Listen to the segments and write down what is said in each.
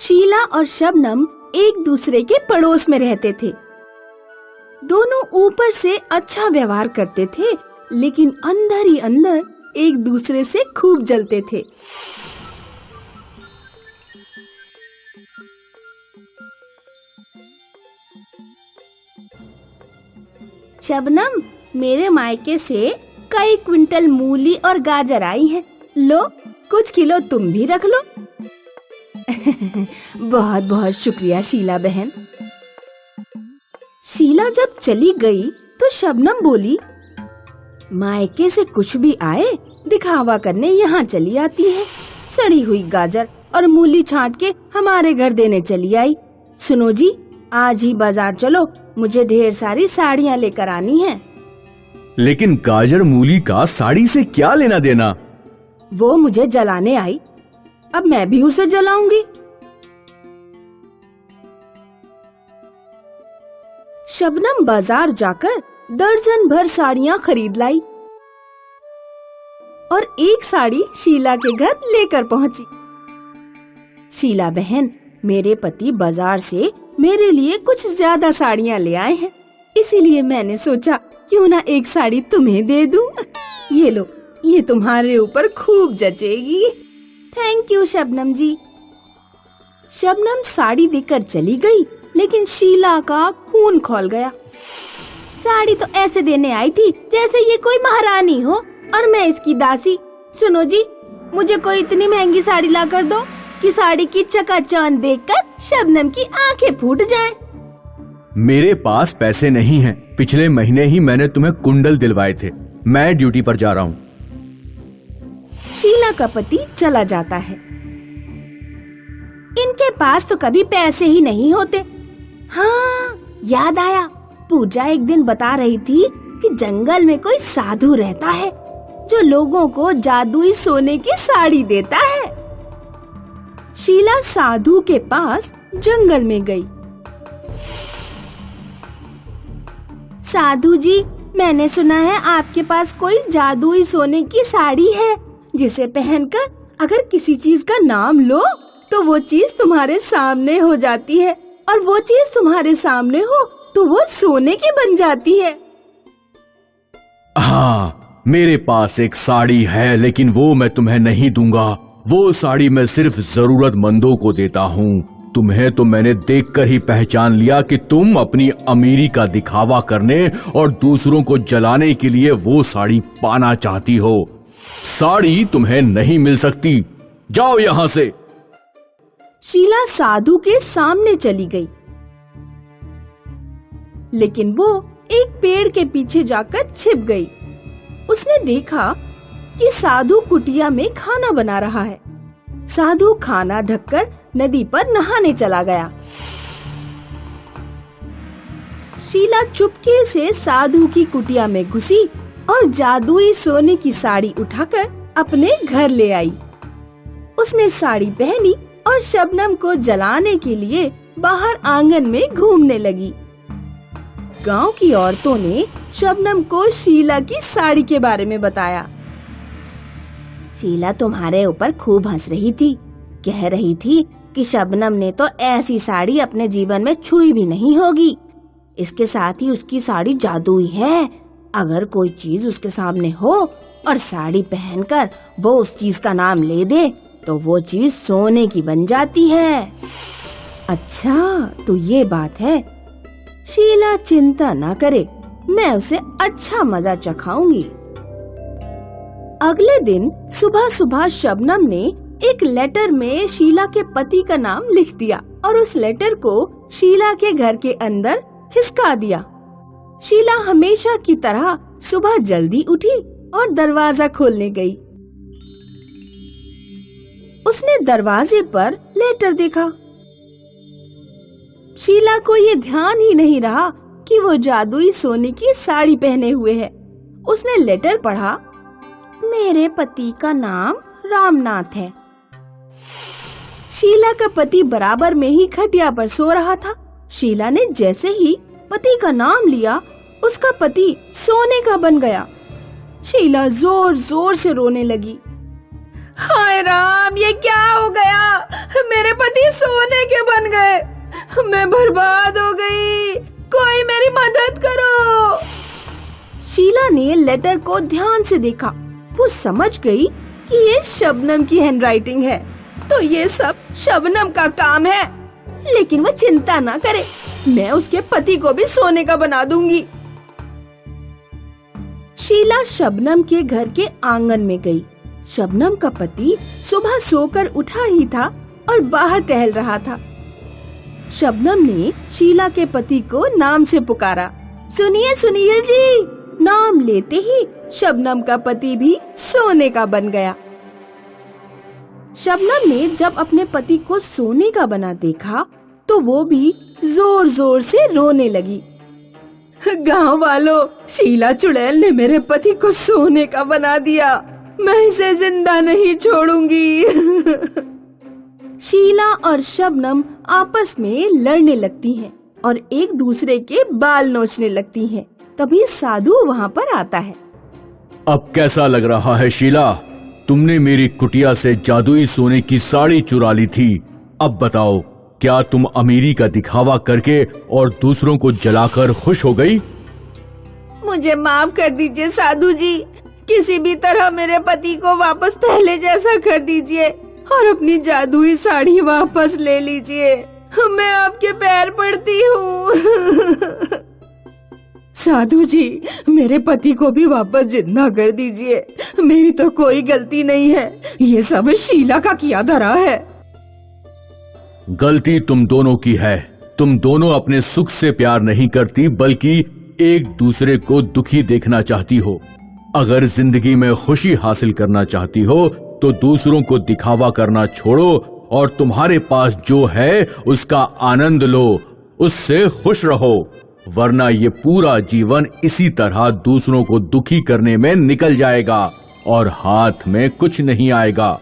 शीला और शबनम एक दूसरे के पड़ोस में रहते थे। दोनों ऊपर से अच्छा व्यवहार करते थे, लेकिन अंदर ही अंदर एक दूसरे से खूब जलते थे। शबनम, मेरे मायके से कई क्विंटल मूली और गाजर आई हैं। लो, कुछ किलो तुम भी रख लो। बहुत बहुत शुक्रिया शीला बहन। शीला जब चली गई तो शबनम बोली, मायके से कुछ भी आए दिखावा करने यहाँ चली आती है। सड़ी हुई गाजर और मूली छांट के हमारे घर देने चली आई। सुनो जी, आज ही बाजार चलो, मुझे ढेर सारी साड़ियाँ लेकर आनी हैं। लेकिन गाजर मूली का साड़ी से क्या लेना देना? वो मुझे जलाने आई, अब मैं भी उसे जलाऊंगी। शबनम बाजार जाकर दर्जन भर साड़ियाँ खरीद लाई और एक साड़ी शीला के घर लेकर पहुंची। शीला बहन, मेरे पति बाजार से मेरे लिए कुछ ज्यादा साड़ियाँ ले आए हैं, इसीलिए मैंने सोचा क्यों ना एक साड़ी तुम्हें दे दूं। ये लो, ये तुम्हारे ऊपर खूब जचेगी। थैंक यू शबनम जी। शबनम साड़ी देकर चली गई, लेकिन शीला का खून खौल गया। साड़ी तो ऐसे देने आई थी जैसे ये कोई महारानी हो और मैं इसकी दासी। सुनो जी, मुझे कोई इतनी महंगी साड़ी ला कर दो कि साड़ी की चकाचौंध देखकर शबनम की आंखें फूट जाएं। मेरे पास पैसे नहीं हैं। पिछले महीने ही मैंने तुम्हें कुंडल दिलवाए थे। मैं ड्यूटी पर जा रहा हूँ। शीला का पति चला जाता है। इनके पास तो कभी पैसे ही नहीं होते। हाँ, याद आया, पूजा एक दिन बता रही थी कि जंगल में कोई साधु रहता है जो लोगों को जादुई सोने की साड़ी देता है। शीला साधु के पास जंगल में गई। साधु जी, मैंने सुना है आपके पास कोई जादुई सोने की साड़ी है जिसे पहनकर अगर किसी चीज का नाम लो तो वो चीज तुम्हारे सामने हो जाती है, और वो चीज तुम्हारे सामने हो तो वो सोने की बन जाती है। हाँ, मेरे पास एक साड़ी है, लेकिन वो मैं तुम्हें नहीं दूंगा। वो साड़ी मैं सिर्फ जरूरतमंदों को देता हूँ। तुम्हें तो मैंने देखकर ही पहचान लिया कि तुम अपनी अमीरी का दिखावा करने और दूसरों को जलाने के लिए वो साड़ी पाना चाहती हो। साड़ी तुम्हें नहीं मिल सकती, जाओ यहाँ से। शीला साधु के सामने चली गई, लेकिन वो एक पेड़ के पीछे जाकर छिप गई। उसने देखा कि साधु कुटिया में खाना बना रहा है। साधु खाना ढककर नदी पर नहाने चला गया। शीला चुपके से साधु की कुटिया में घुसी और जादुई सोने की साड़ी उठाकर अपने घर ले आई। उसने साड़ी पहनी और शबनम को जलाने के लिए बाहर आंगन में घूमने लगी। गांव की औरतों ने शबनम को शीला की साड़ी के बारे में बताया। शीला तुम्हारे ऊपर खूब हंस रही थी, कह रही थी कि शबनम ने तो ऐसी साड़ी अपने जीवन में छुई भी नहीं होगी। इसके साथ ही उसकी साड़ी जादुई है। अगर कोई चीज उसके सामने हो और साड़ी पहनकर वो उस चीज का नाम ले दे तो वो चीज सोने की बन जाती है। अच्छा, तो ये बात है। शीला चिंता ना करे, मैं उसे अच्छा मजा चखाऊंगी। अगले दिन सुबह सुबह शबनम ने एक लेटर में शीला के पति का नाम लिख दिया और उस लेटर को शीला के घर के अंदर खिसका दिया। शीला हमेशा की तरह सुबह जल्दी उठी और दरवाजा खोलने गई। उसने दरवाजे पर लेटर देखा। शीला को ये ध्यान ही नहीं रहा कि वो जादुई सोने की साड़ी पहने हुए है। उसने लेटर पढ़ा, मेरे पति का नाम रामनाथ है। शीला का पति बराबर में ही खटिया पर सो रहा था। शीला ने जैसे ही पति का नाम लिया, उसका पति सोने का बन गया। शीला जोर जोर से रोने लगी। हाय राम, ये क्या हो गया? मेरे पति सोने के बन गए, मैं बर्बाद हो गई, कोई मेरी मदद करो। शीला ने लेटर को ध्यान से देखा। वो समझ गई कि ये शबनम की हैंडराइटिंग है, तो ये सब शबनम का काम है। लेकिन वो चिंता ना करे, मैं उसके पति को भी सोने का बना दूंगी। शीला शबनम के घर के आंगन में गई। शबनम का पति सुबह सोकर उठा ही था और बाहर टहल रहा था। शबनम ने शीला के पति को नाम से पुकारा, सुनिए सुनील जी। नाम लेते ही शबनम का पति भी सोने का बन गया। शबनम ने जब अपने पति को सोने का बना देखा तो वो भी जोर जोर से रोने लगी। गांव वालों, शीला चुड़ैल ने मेरे पति को सोने का बना दिया, मैं इसे जिंदा नहीं छोड़ूंगी। शीला और शबनम आपस में लड़ने लगती हैं और एक दूसरे के बाल नोचने लगती हैं। तभी साधु वहाँ पर आता है। अब कैसा लग रहा है शीला? तुमने मेरी कुटिया से जादुई सोने की साड़ी चुरा ली थी। अब बताओ, क्या तुम अमीरी का दिखावा करके और दूसरों को जलाकर खुश हो गई? मुझे माफ कर दीजिए साधु जी, किसी भी तरह मेरे पति को वापस पहले जैसा कर दीजिए और अपनी जादुई साड़ी वापस ले लीजिए। मैं आपके पैर पड़ती हूँ। साधु जी, मेरे पति को भी वापस जिंदा कर दीजिए, मेरी तो कोई गलती नहीं है, ये सब शीला का किया धरा है। गलती तुम दोनों की है। तुम दोनों अपने सुख से प्यार नहीं करती, बल्कि एक दूसरे को दुखी देखना चाहती हो। अगर जिंदगी में खुशी हासिल करना चाहती हो तो दूसरों को दिखावा करना छोड़ो और तुम्हारे पास जो है उसका आनंद लो, उससे खुश रहो, वरना ये पूरा जीवन इसी तरह दूसरों को दुखी करने में निकल जाएगा और हाथ में कुछ नहीं आएगा।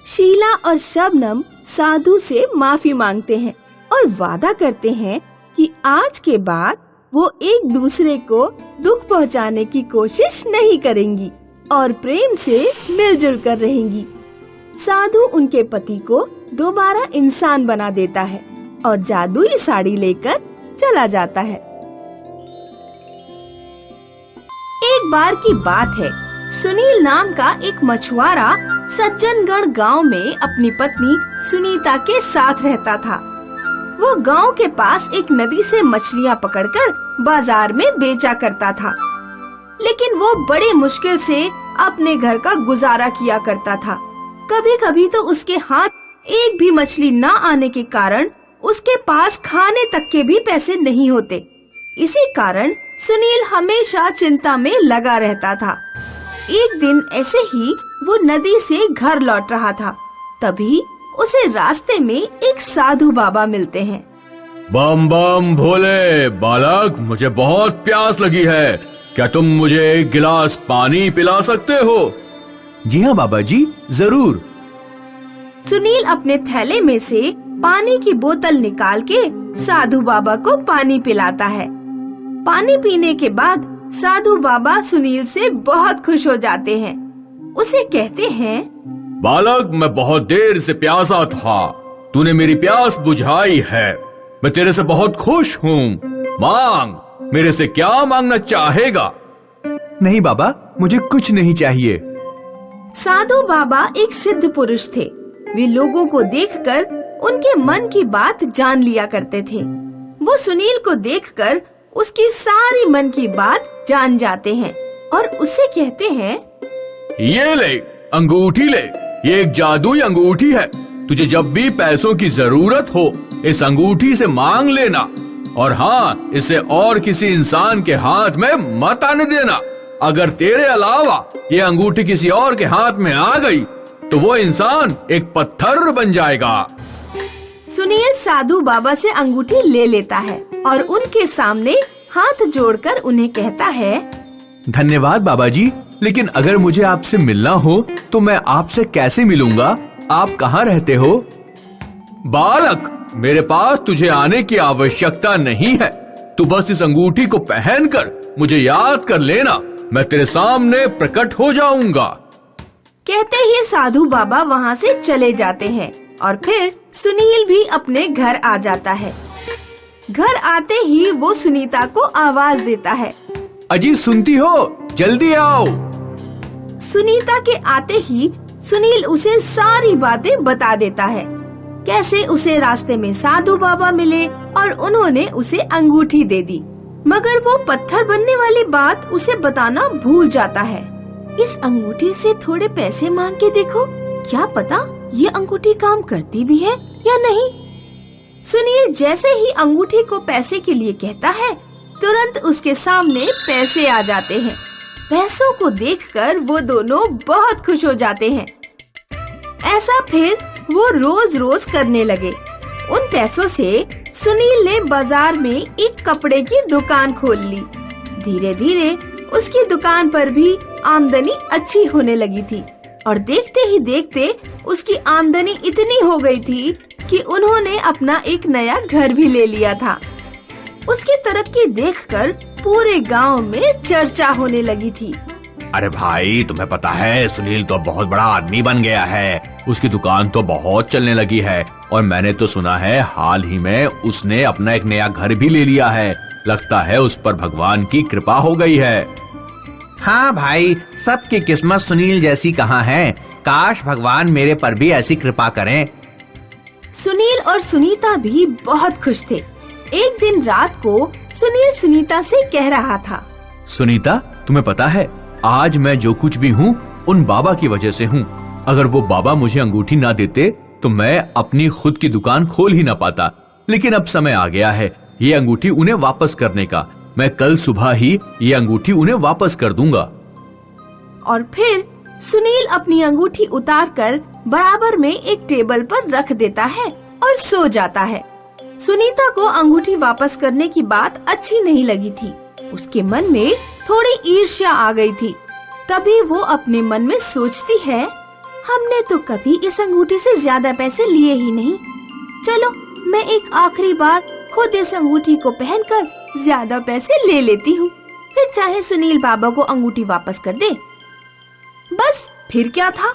शीला और शबनम साधु से माफी मांगते हैं और वादा करते हैं कि आज के बाद वो एक दूसरे को दुख पहुंचाने की कोशिश नहीं करेंगी और प्रेम से मिलजुल कर रहेंगी। साधु उनके पति को दोबारा इंसान बना देता है और जादुई साड़ी लेकर चला जाता है। एक बार की बात है, सुनील नाम का एक मछुआरा सज्जनगढ़ गांव में अपनी पत्नी सुनीता के साथ रहता था। वो गांव के पास एक नदी से मछलियां पकड़कर बाजार में बेचा करता था, लेकिन वो बड़ी मुश्किल से अपने घर का गुजारा किया करता था। कभी कभी तो उसके हाथ एक भी मछली न आने के कारण उसके पास खाने तक के भी पैसे नहीं होते। इसी कारण सुनील हमेशा चिंता में लगा रहता था। एक दिन ऐसे ही वो नदी से घर लौट रहा था, तभी उसे रास्ते में एक साधु बाबा मिलते हैं। बम बम भोले बालक, मुझे बहुत प्यास लगी है, क्या तुम मुझे एक गिलास पानी पिला सकते हो? जी हाँ बाबा जी, जरूर। सुनील अपने थैले में से पानी की बोतल निकाल के साधु बाबा को पानी पिलाता है। पानी पीने के बाद साधु बाबा सुनील से बहुत खुश हो जाते हैं। उसे कहते हैं, बालक, मैं बहुत देर से प्यासा था, तूने मेरी प्यास बुझाई है, मैं तेरे से बहुत खुश हूँ। मांग, मेरे से क्या मांगना चाहेगा? नहीं बाबा, मुझे कुछ नहीं चाहिए। साधु बाबा एक सिद्ध पुरुष थे। वे लोगों को देखकर उनके मन की बात जान लिया करते थे। वो सुनील को देखकर उसकी सारी मन की बात जान जाते हैं और उससे कहते हैं, ये ले अंगूठी ले, ये एक जादुई अंगूठी है, तुझे जब भी पैसों की जरूरत हो इस अंगूठी से मांग लेना, और हाँ, इसे और किसी इंसान के हाथ में मत आने देना। अगर तेरे अलावा ये अंगूठी किसी और के हाथ में आ गई तो वो इंसान एक पत्थर बन जाएगा। सुनील साधु बाबा से अंगूठी ले लेता है और उनके सामने हाथ जोड़कर उन्हें कहता है, धन्यवाद बाबा जी, लेकिन अगर मुझे आपसे मिलना हो तो मैं आपसे कैसे मिलूंगा? आप कहाँ रहते हो? बालक, मेरे पास तुझे आने की आवश्यकता नहीं है, तू बस इस अंगूठी को पहनकर मुझे याद कर लेना, मैं तेरे सामने प्रकट हो जाऊंगा। कहते ही साधु बाबा वहाँ से चले जाते हैं और फिर सुनील भी अपने घर आ जाता है। घर आते ही वो सुनीता को आवाज देता है, अजी सुनती हो, जल्दी आओ। सुनीता के आते ही सुनील उसे सारी बातें बता देता है, कैसे उसे रास्ते में साधु बाबा मिले और उन्होंने उसे अंगूठी दे दी, मगर वो पत्थर बनने वाली बात उसे बताना भूल जाता है। इस अंगूठी से थोड़े पैसे मांग के देखो, क्या पता ये अंगूठी काम करती भी है या नहीं। सुनील जैसे ही अंगूठी को पैसे के लिए कहता है, तुरंत उसके सामने पैसे आ जाते हैं। पैसों को देखकर वो दोनों बहुत खुश हो जाते हैं। ऐसा फिर वो रोज रोज करने लगे। उन पैसों से सुनील ने बाजार में एक कपड़े की दुकान खोल ली। धीरे धीरे उसकी दुकान पर भी आमदनी अच्छी होने लगी थी और देखते ही देखते उसकी आमदनी इतनी हो गई थी कि उन्होंने अपना एक नया घर भी ले लिया था। उसकी तरक्की देखकर पूरे गांव में चर्चा होने लगी थी। अरे भाई, तुम्हें पता है सुनील तो बहुत बड़ा आदमी बन गया है। उसकी दुकान तो बहुत चलने लगी है और मैंने तो सुना है हाल ही में उसने अपना एक नया घर भी ले लिया है। लगता है उस पर भगवान की कृपा हो गई है। हाँ भाई, सबकी किस्मत सुनील जैसी कहाँ है। काश भगवान मेरे पर भी ऐसी कृपा करें। सुनील और सुनीता भी बहुत खुश थे। एक दिन रात को सुनील सुनीता से कह रहा था, सुनीता, तुम्हें पता है आज मैं जो कुछ भी हूँ उन बाबा की वजह से हूँ। अगर वो बाबा मुझे अंगूठी ना देते तो मैं अपनी खुद की दुकान खोल ही ना पाता। लेकिन अब समय आ गया है ये अंगूठी उन्हें वापस करने का। मैं कल सुबह ही ये अंगूठी उन्हें वापस कर दूंगा। और फिर सुनील अपनी अंगूठी उतारकर बराबर में एक टेबल पर रख देता है और सो जाता है। सुनीता को अंगूठी वापस करने की बात अच्छी नहीं लगी थी। उसके मन में थोड़ी ईर्ष्या आ गई थी। तभी वो अपने मन में सोचती है, हमने तो कभी इस अंगूठी से ज्यादा पैसे लिए ही नहीं। चलो मैं एक आखिरी बार खुद इस अंगूठी को पहनकर ज्यादा पैसे ले लेती हूँ, फिर चाहे सुनील बाबा को अंगूठी वापस कर दे। बस फिर क्या था,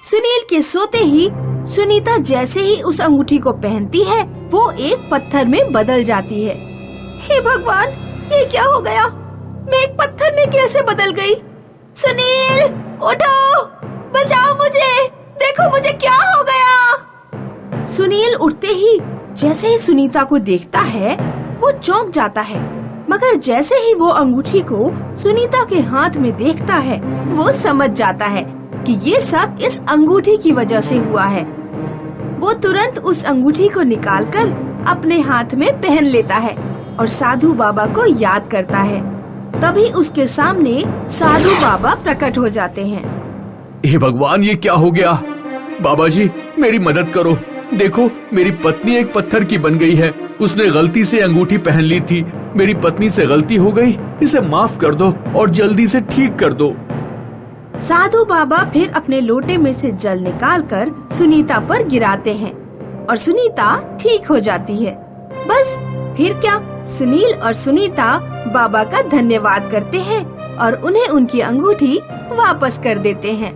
सुनील के सोते ही सुनीता जैसे ही उस अंगूठी को पहनती है वो एक पत्थर में बदल जाती है। हे भगवान, ये क्या हो गया? मैं एक पत्थर में कैसे बदल गई? सुनील उठो, बचाओ मुझे, देखो मुझे क्या हो गया। सुनील उठते ही जैसे ही सुनीता को देखता है वो चौंक जाता है, मगर जैसे ही वो अंगूठी को सुनीता के हाथ में देखता है वो समझ जाता है कि ये सब इस अंगूठी की वजह से हुआ है। वो तुरंत उस अंगूठी को निकालकर अपने हाथ में पहन लेता है और साधु बाबा को याद करता है। तभी उसके सामने साधु बाबा प्रकट हो जाते हैं। हे भगवान, ये क्या हो गया? बाबा जी मेरी मदद करो। देखो मेरी पत्नी एक पत्थर की बन गई है। उसने गलती से अंगूठी पहन ली थी। मेरी पत्नी से गलती हो गई, इसे माफ कर दो और जल्दी से ठीक कर दो। साधु बाबा फिर अपने लोटे में से जल निकालकर सुनीता पर गिराते हैं और सुनीता ठीक हो जाती है। बस फिर क्या, सुनील और सुनीता बाबा का धन्यवाद करते हैं और उन्हें उनकी अंगूठी वापस कर देते हैं।